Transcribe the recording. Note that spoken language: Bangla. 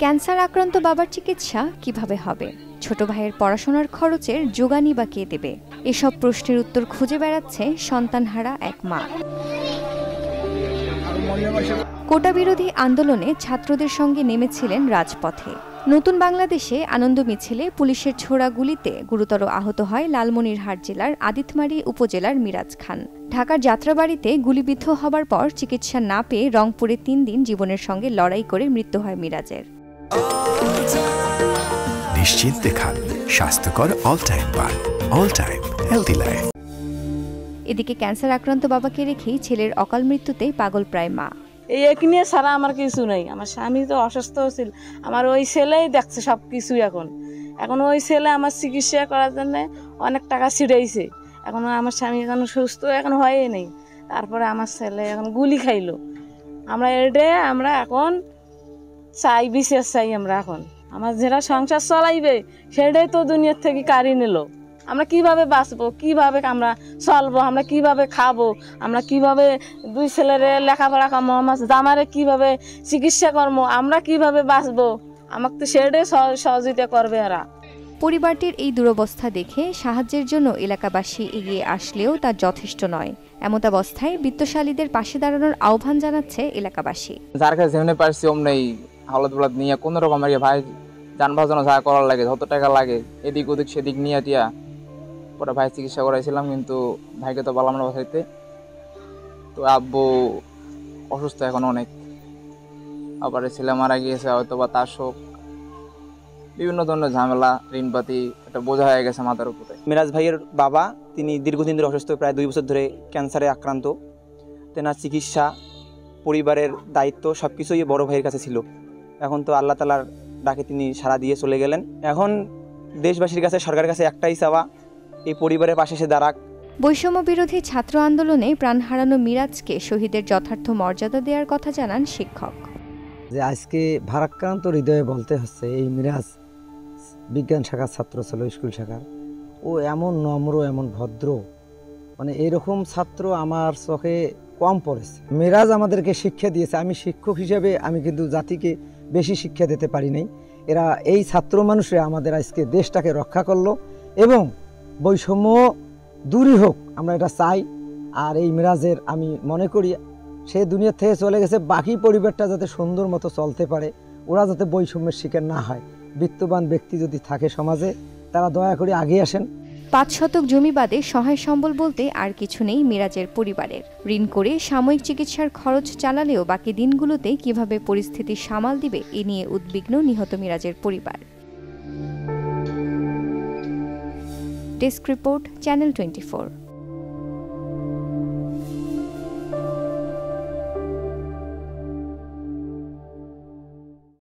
ক্যান্সার আক্রান্ত বাবার চিকিৎসা কিভাবে হবে? ছোট ভাইয়ের পড়াশোনার খরচের জোগানই বা কে দেবে? এসব প্রশ্নের উত্তর খুঁজে বেড়াচ্ছে সন্তানহারা এক মা। কোটা বিরোধী আন্দোলনে ছাত্রদের সঙ্গে নেমেছিলেন রাজপথে। নতুন বাংলাদেশে আনন্দ মিছিলে পুলিশের ছোড়া গুলিতে গুরুতর আহত হয় লালমনিরহাট জেলার আদিতমারী উপজেলার মিরাজ খান। ঢাকার যাত্রাবাড়িতে গুলিবিদ্ধ হবার পর চিকিৎসা না পেয়ে রংপুরে 3 দিন জীবনের সঙ্গে লড়াই করে মৃত্যু হয় মিরাজের। নিশ্চিন্তে খান, স্বাস্থ্যকর অল টাইম পান, অল টাইম হেলদি লাইফ। এদিকে ক্যান্সার আক্রান্ত বাবাকে রেখেই ছেলের অকাল মৃত্যুতে পাগল প্রায় মা। এই নিয়ে ছাড়া আমার কিছু নাই। আমার স্বামী তো অসুস্থ ছিল, আমার ওই ছেলেই দেখছে সব কিছু। এখন ওই ছেলে আমার চিকিৎসা করার জন্য অনেক টাকা ছিড়াইছে। এখন আমার স্বামী এখন সুস্থ এখন হয়ই নেই। তারপরে আমার ছেলে এখন গুলি খাইলো। আমরা এখন চাই বিশেষ চাই। আমরা এখন আমার যেটা সংসার চলাইবে সেটাই তো দুনিয়ার থেকে কাড়ি নিল। আমরা কিভাবে বাঁচবো, কিভাবে আমরা চলবো, আমরা কিভাবে খাবো, আমরা কিভাবে 2 ছেলের লেখাপড়া করবো, আমার জামারে কিভাবে চিকিৎসা করবো, আমরা কিভাবে বাঁচবো, আমাকে তো সেটাই সহযোগিতা করবে এরা। পরিবারটির এই দুরবস্থা দেখে সাহায্যের জন্য এলাকাবাসী এগিয়ে আসলেও তা যথেষ্ট নয়। এমতাবস্থায় বিত্তশালীদের পাশে দাঁড়ানোর আহ্বান জানাচ্ছে এলাকাবাসী। যার কাছে যেমনি পারছি অমনি হাওলাত বলাত নিয়ে কোনো রকম আর ভাই যানবাহন যা করার লাগে, যত টাকা লাগে এদিক ওদিক সেদিক নিয়ে টিয়া পরে ভাই চিকিৎসা করাইছিলাম, কিন্তু ভাইকে তো বললাম না বাসাইতে। তো আব্বু অসুস্থ এখন অনেক, আবার ছেলে মারা গিয়েছে, হয়তো বা তার শোক, বিভিন্ন ধরনের ঝামেলা, ঋণপাতি, একটা বোঝা হয়ে গেছে মাথার উপরে। মিরাজ ভাইয়ের বাবা তিনি দীর্ঘদিন ধরে অসুস্থ, প্রায় 2 বছর ধরে ক্যান্সারে আক্রান্ত। তেনার চিকিৎসা, পরিবারের দায়িত্ব সব কিছুই বড় ভাইয়ের কাছে ছিল। এখন তো আল্লাহ তাআলার ডাকে তিনি সাড়া দিয়ে চলে গেলেন। এখন দেশবাসীর কাছে, সরকারের কাছে একটাই চাওয়া, এই পরিবারের পাশে এসে দাঁড়াক। বৈষম্য বিরোধী ছাত্র আন্দোলনে প্রাণ হারানো মিরাজকে শহীদের যথার্থ মর্যাদা দেওয়ার কথা জানান শিক্ষক। যে আজকে ভারাক্রান্ত হৃদয়ে বলতে হচ্ছে, এই মিরাজ বিজ্ঞান শাখার ছাত্র ছিল, স্কুল শাখার। ও এমন নম্র, এমন ভদ্র, মানে এরকম ছাত্র আমার চোখে কম পড়েছে। মিরাজ আমাদেরকে শিক্ষা দিয়েছে। আমি শিক্ষক হিসেবে আমি কিন্তু জাতিকে বেশি শিক্ষা দিতে পারি নাই। এরা এই ছাত্র মানুষরা আমাদের আজকে দেশটাকে রক্ষা করলো এবং বৈষম্য দূরই হোক, আমরা এটা চাই। আর এই মিরাজের আমি মনে করি সে দুনিয়া থেকে চলে গেছে, বাকি পরিবারটা যাতে সুন্দর মতো চলতে পারে, ওরা যাতে বৈষম্যের শিকার না হয়। বিত্তবান ব্যক্তি যদি থাকে সমাজে, তারা দয়া করে আগে আসেন। 5 শতক জমি বাদে সহায় সম্বল বলতে আর কিছু নেই মিরাজের পরিবারের। ঋণ করে সাময়িক চিকিৎসার খরচ চালালেও বাকি দিনগুলোতে কিভাবে পরিস্থিতি সামাল দিবে এ নিয়ে উদ্বিগ্ন নিহত মিরাজের পরিবার। Desk report, channel 24।